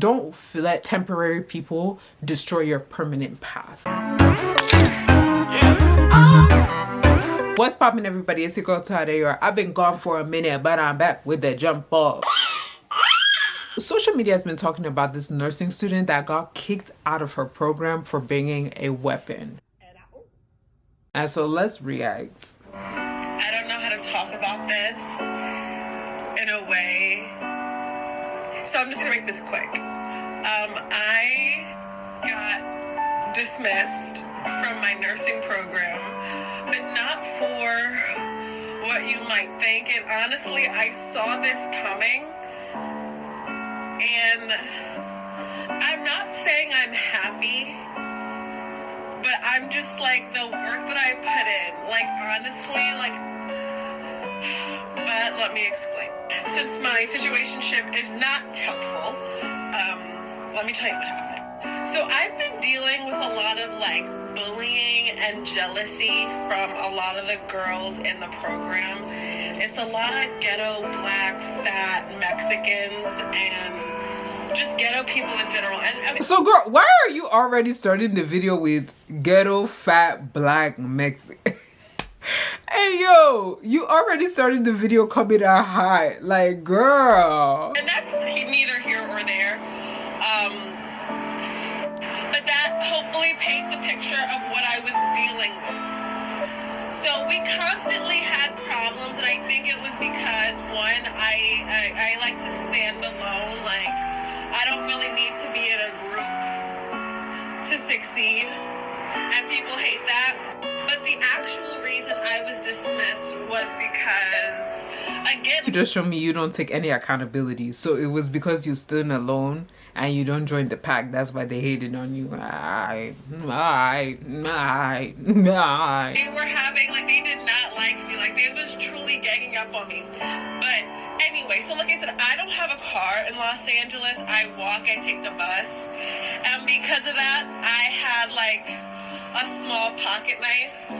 don't let temporary people destroy your permanent path. What's poppin', everybody? It's your girl TUADIOR. I've been gone for a minute, but I'm back with the jump ball. Social media has been talking about this nursing student that got kicked out of her program for bringing a weapon. And so let's react. I don't know how to talk about this in a way, so I'm just gonna make this quick. I got dismissed from my nursing program, but not for what you might think. And honestly, I saw this coming, and I'm not saying I'm happy, but I'm just like, the work that I put in, like, honestly, like, but let me explain. Since my situationship is not helpful, let me tell you what happened. So I've been dealing with a lot of, like, bullying and jealousy from a lot of the girls in the program. It's a lot of ghetto, black, fat Mexicans and just ghetto people in general. And so girl, why are you already starting the video with ghetto, fat, black, Mexican? Hey yo, you already started the video coming out high. Like, girl. And that's neither here or there. But that hopefully paints a picture of what I was dealing with. So we constantly had problems, and I think it was because, one, I like to stand alone. Like, I don't really need to be in a group to succeed, and people hate that. But the actual reason I was dismissed was because, again, you just showed me you don't take any accountability. So it was because you stood alone and you don't join the pack. That's why they hated on you. They were having, like, they did not like me. Like, they was truly ganging up on me. But anyway, so like I said, I don't have a car in Los Angeles. I walk, I take the bus. And because of that, I had, like, a small pocket knife.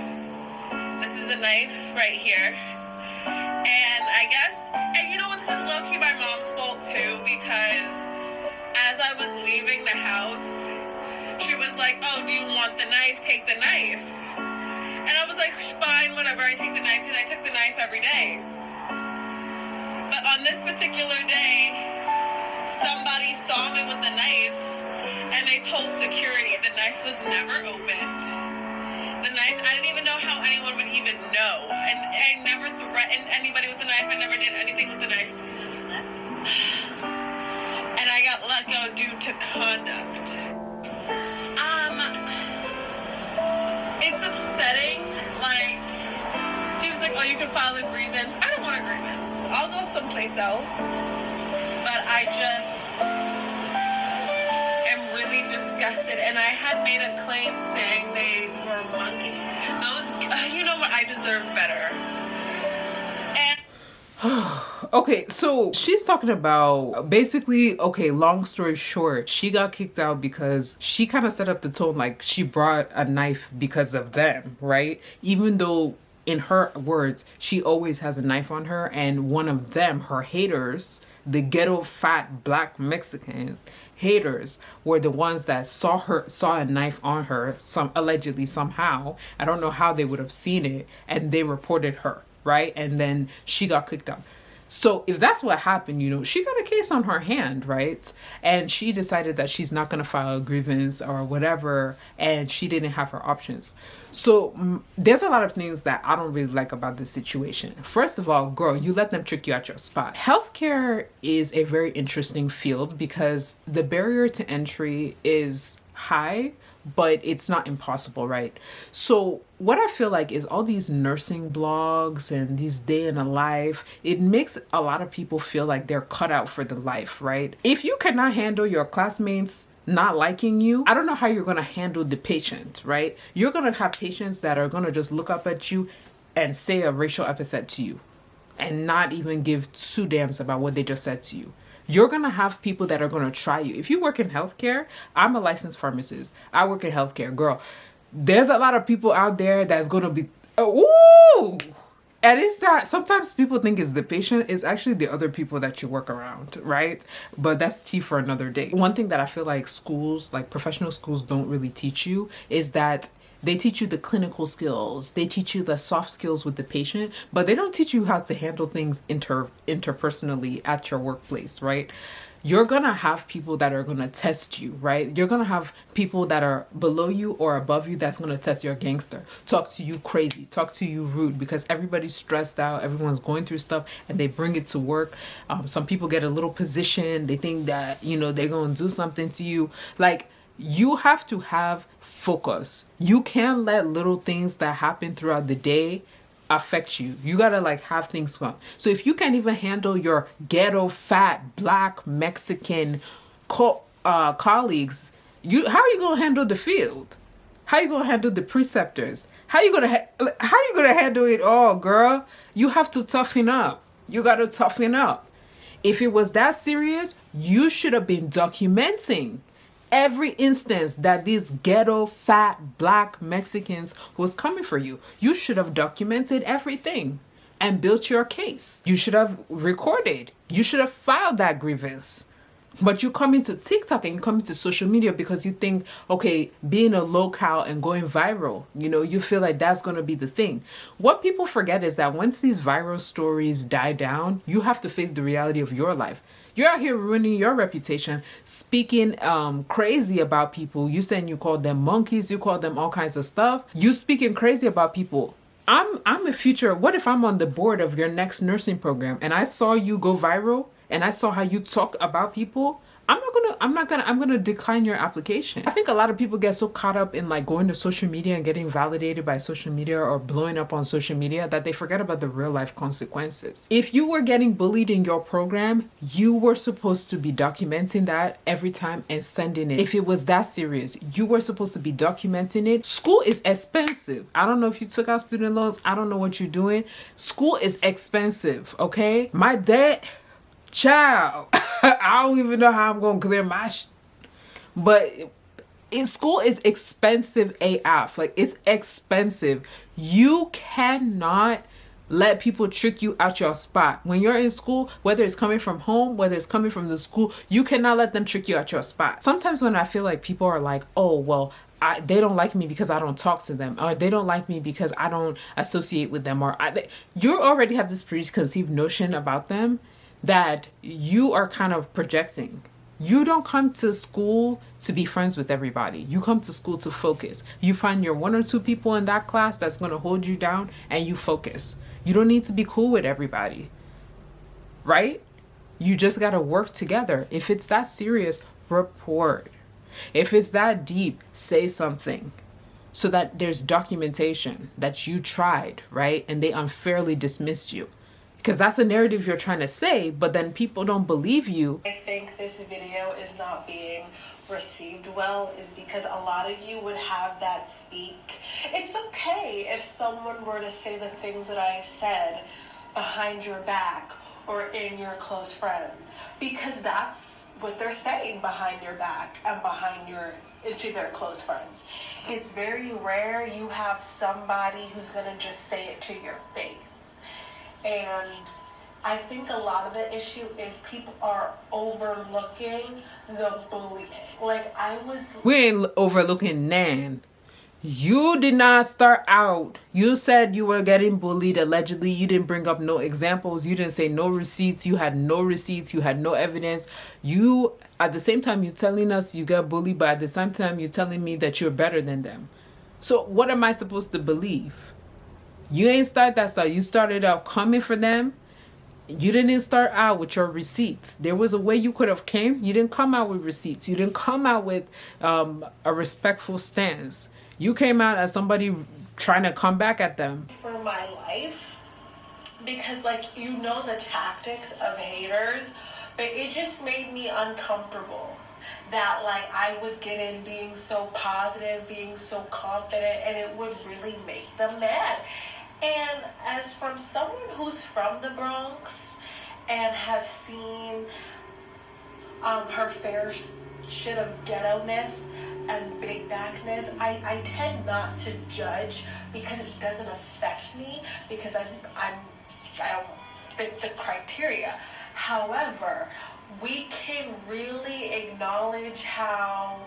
This is the knife right here. And I guess, and you know what, this is low-key my mom's fault too, because as I was leaving the house, she was like, oh, do you want the knife? Take the knife. And I was like, fine, whatever, I take the knife, because I took the knife every day. But on this particular day, somebody saw me with the knife, and they told security the knife was never opened. The knife, I didn't even know how anyone would even know. And I never threatened anybody with a knife. I never did anything with a knife. And I got let go due to conduct. It's upsetting. Like, she was like, oh, you can file a grievance. I don't want a grievance. I'll go someplace else. But I just am really disgusted, and I had made a claim saying they were monkey. Those, you know what? I deserve better. Okay, so she's talking about basically, okay, long story short, she got kicked out because she kind of set up the tone, like she brought a knife because of them, right? Even though, in her words, she always has a knife on her, and one of them, her haters, the ghetto fat black Mexicans haters, were the ones that saw a knife on her, allegedly somehow. I don't know how they would have seen it, and they reported her, right? And then she got kicked out. So if that's what happened, you know, she got a case on her hand, right? And she decided that she's not going to file a grievance or whatever, and she didn't have her options. So there's a lot of things that I don't really like about this situation. First of all, girl, you let them trick you at your spot. Healthcare is a very interesting field because the barrier to entry is high, but it's not impossible, right? So what I feel like is all these nursing blogs and these day in a life, it makes a lot of people feel like they're cut out for the life, right? If you cannot handle your classmates not liking you, I don't know how you're going to handle the patient, right? You're going to have patients that are going to just look up at you and say a racial epithet to you and not even give two damns about what they just said to you. You're going to have people that are going to try you. If you work in healthcare, I'm a licensed pharmacist. I work in healthcare, girl. There's a lot of people out there that's going to be, ooh, And it's not, sometimes people think it's the patient, it's actually the other people that you work around, right? But that's tea for another day. One thing that I feel like schools, like professional schools, don't really teach you is that they teach you the clinical skills, they teach you the soft skills with the patient, but they don't teach you how to handle things interpersonally at your workplace, right? You're gonna have people that are gonna test you, right? You're gonna have people that are below you or above you that's gonna test your gangster, talk to you crazy, talk to you rude, because everybody's stressed out, everyone's going through stuff, and they bring it to work. Some people get a little position, they think that, you know, they're gonna do something to you. Like, you have to have focus. You can't let little things that happen throughout the day affect you. You gotta like have things fun. So if you can't even handle your ghetto fat black Mexican colleagues, how are you gonna handle the field? How are you gonna handle the preceptors? How are you gonna handle it all, girl? You have to toughen up. You gotta toughen up. If it was that serious, you should have been documenting every instance that these ghetto fat black Mexicans was coming for you. You should have documented everything and built your case. You should have recorded. You should have filed that grievance. But you come into TikTok and you come into social media because you think, okay, being a local and going viral, you know, you feel like that's going to be the thing. What people forget is that once these viral stories die down, you have to face the reality of your life. You're out here ruining your reputation, speaking crazy about people. You saying you call them monkeys, you call them all kinds of stuff. You speaking crazy about people. I'm a future. What if I'm on the board of your next nursing program and I saw you go viral and I saw how you talk about people? I'm gonna decline your application. I think a lot of people get so caught up in like going to social media and getting validated by social media or blowing up on social media that they forget about the real life consequences. If you were getting bullied in your program, you were supposed to be documenting that every time and sending it. If it was that serious, you were supposed to be documenting it. School is expensive. I don't know if you took out student loans. I don't know what you're doing. School is expensive, okay? My dad, child, I don't even know how I'm going to clear my but in school is expensive AF. Like, it's expensive. You cannot let people trick you out your spot. When you're in school, whether it's coming from home, whether it's coming from the school, you cannot let them trick you out your spot. Sometimes when I feel like people are like, oh, well, they don't like me because I don't talk to them, or they don't like me because I don't associate with them, or you already have this preconceived notion about them that you are kind of projecting. You don't come to school to be friends with everybody. You come to school to focus. You find your one or two people in that class that's going to hold you down and you focus. You don't need to be cool with everybody, right? You just got to work together. If it's that serious, report. If it's that deep, say something so that there's documentation that you tried, right? And they unfairly dismissed you. Because that's a narrative you're trying to say, but then people don't believe you. I think this video is not being received well is because a lot of you would have that speak. It's okay if someone were to say the things that I've said behind your back or in your close friends, because that's what they're saying behind your back and to their close friends. It's very rare you have somebody who's going to just say it to your face. And I think a lot of the issue is people are overlooking the bullying. Like, we ain't overlooking Nan. You did not start out. You said you were getting bullied allegedly. You didn't bring up no examples. You didn't say no receipts. You had no receipts. You had no evidence. You, at the same time, you're telling us you got bullied, but at the same time, you're telling me that you're better than them. So what am I supposed to believe? You ain't start that stuff. You started out coming for them. You didn't start out with your receipts. There was a way you could have came. You didn't come out with receipts. You didn't come out with a respectful stance. You came out as somebody trying to come back at them. For my life, because like, you know, the tactics of haters, but it just made me uncomfortable. That like I would get in being so positive, being so confident, and it would really make them mad. And as from someone who's from the Bronx and have seen her fair share of ghetto-ness, and big backness, I tend not to judge because it doesn't affect me because I don't fit the criteria. However, we can really acknowledge how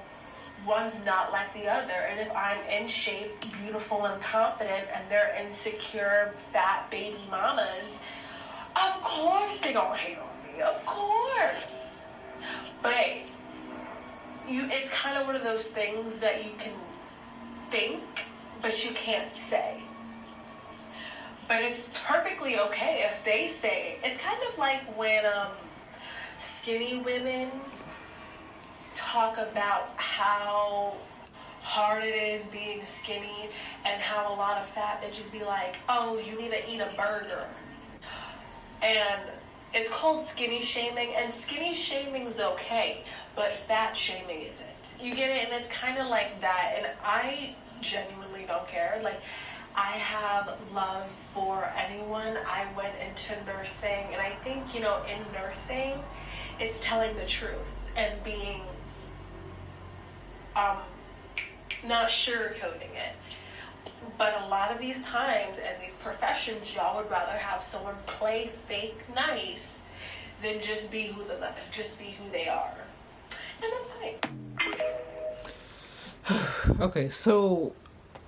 one's not like the other. And if I'm in shape, beautiful, and confident, and they're insecure, fat baby mamas, of course they gonna hate on me. Of course. But it's kind of one of those things that you can think, but you can't say. But it's perfectly okay if they say it. It's kind of like when skinny women talk about how hard it is being skinny and how a lot of fat bitches be like, oh, you need to eat a burger. And it's called skinny shaming, and skinny shaming's okay, but fat shaming isn't. You get it? And it's kind of like that, and I genuinely don't care. Like, I have love for anyone. I went into nursing, and I think, in nursing, it's telling the truth and being, not sugarcoating it. But a lot of these times and these professions, y'all would rather have someone play fake nice than just be who they are. And that's fine. Okay, so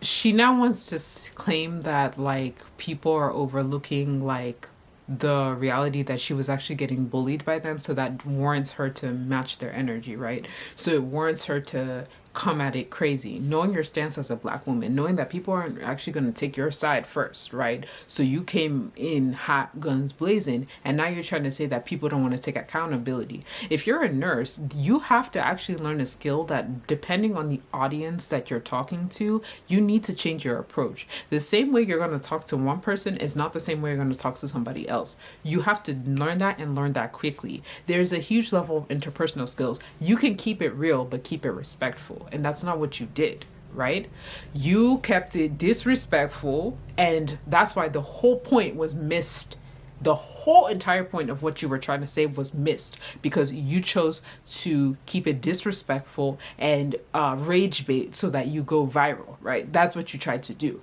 she now wants to claim that like people are overlooking like the reality that she was actually getting bullied by them, so that warrants her to match their energy, right? So it warrants her to come at it crazy, knowing your stance as a Black woman, knowing that people aren't actually going to take your side first, right? So you came in hot, guns blazing, and now you're trying to say that people don't want to take accountability. If you're a nurse, you have to actually learn a skill that, depending on the audience that you're talking to, you need to change your approach. The same way you're going to talk to one person is not the same way you're going to talk to somebody else. You have to learn that, and learn that quickly. There's a huge level of interpersonal skills. You can keep it real, but keep it respectful. And that's not what you did, right? You kept it disrespectful, and that's why the whole point was missed. The whole entire point of what you were trying to say was missed because you chose to keep it disrespectful and rage bait so that you go viral, right? That's what you tried to do.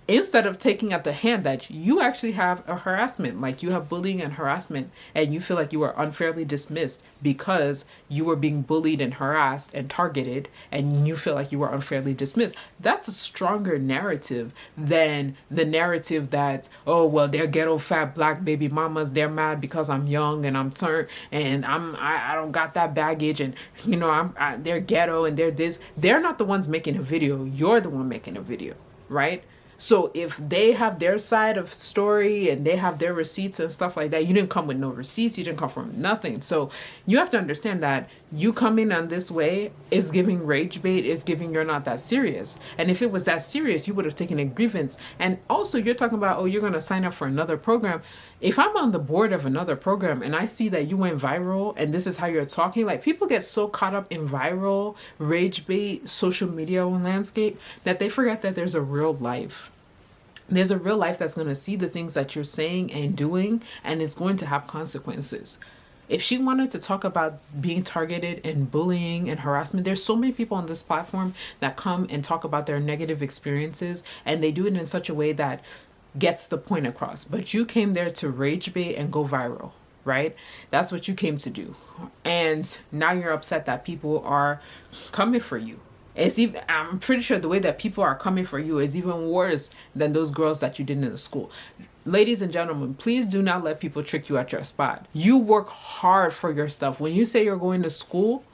Instead of taking at the hand that you actually have a harassment, like you have bullying and harassment, and you feel like you were unfairly dismissed because you were being bullied and harassed and targeted, and you feel like you were unfairly dismissed. That's a stronger narrative than the narrative that, oh, well, they're ghetto fat Black baby mamas. They're mad because I'm young and I'm turned and I don't got that baggage, and they're ghetto and they're this. They're not the ones making a video. You're the one making a video, right? So if they have their side of story and they have their receipts and stuff like that, you didn't come with no receipts. You didn't come from nothing. So you have to understand that you coming on this way is giving rage bait, is giving you're not that serious. And if it was that serious, you would have taken a grievance. And also you're talking about, oh, you're going to sign up for another program. If I'm on the board of another program and I see that you went viral and this is how you're talking, like people get so caught up in viral, rage bait, social media landscape that they forget that there's a real life. There's a real life that's going to see the things that you're saying and doing, and it's going to have consequences. If she wanted to talk about being targeted and bullying and harassment, there's so many people on this platform that come and talk about their negative experiences, and they do it in such a way that gets the point across. But you came there to rage bait and go viral, right? That's what you came to do. And now you're upset that people are coming for you. I'm pretty sure the way that people are coming for you is even worse than those girls that you did in the school. Ladies and gentlemen, please do not let people trick you at your spot. You work hard for your stuff. When you say you're going to school,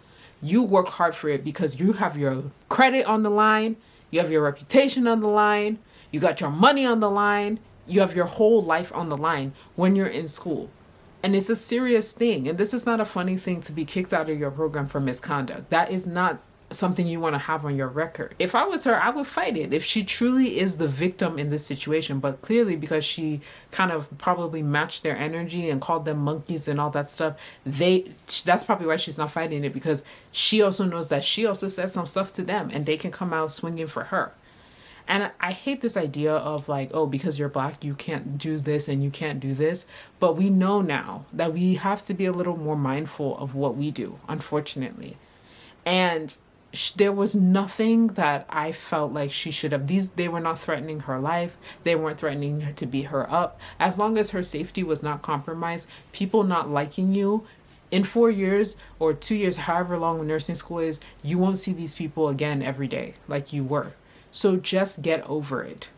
you work hard for it because you have your credit on the line, you have your reputation on the line, you got your money on the line, you have your whole life on the line when you're in school. And it's a serious thing. And this is not a funny thing to be kicked out of your program for misconduct. That is not something you want to have on your record. If I was her, I would fight it if she truly is the victim in this situation. But clearly, because she kind of probably matched their energy and called them monkeys and all that stuff, that's probably why she's not fighting it, because she also knows that she also said some stuff to them and they can come out swinging for her. And I hate this idea of like, oh, because you're Black, you can't do this and you can't do this. But we know now that we have to be a little more mindful of what we do, unfortunately. And there was nothing that I felt like she should have. They were not threatening her life. They weren't threatening her to beat her up. As long as her safety was not compromised, people not liking you, in 4 years or 2 years, however long nursing school is, you won't see these people again every day like you were. So just get over it.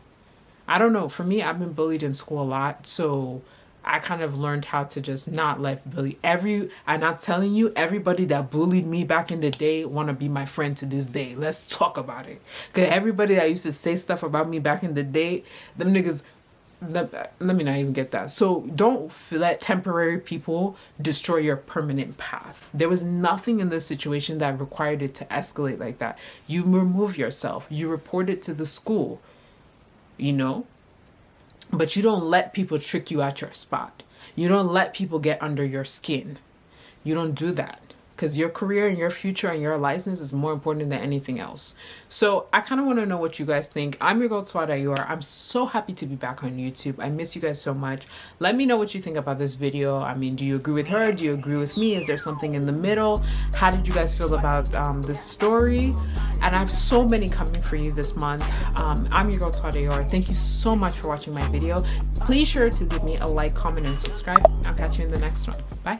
I don't know. For me, I've been bullied in school a lot. So I kind of learned how to just not let bully I'm not telling you, everybody that bullied me back in the day want to be my friend to this day. Let's talk about it. Because everybody that used to say stuff about me back in the day, them niggas, let me not even get that. So don't let temporary people destroy your permanent path. There was nothing in this situation that required it to escalate like that. You remove yourself. You report it to the school, you know? But you don't let people trick you at your spot. You don't let people get under your skin. You don't do that. Because your career and your future and your license is more important than anything else. So I kind of want to know what you guys think. I'm your girl TUADIOR. I'm so happy to be back on YouTube. I miss you guys so much. Let me know what you think about this video. I mean, do you agree with her? Do you agree with me? Is there something in the middle? How did you guys feel about this story? And I have so many coming for you this month. I'm your girl TUADIOR. Thank you so much for watching my video. Please sure to give me a like, comment, and subscribe. I'll catch you in the next one. Bye.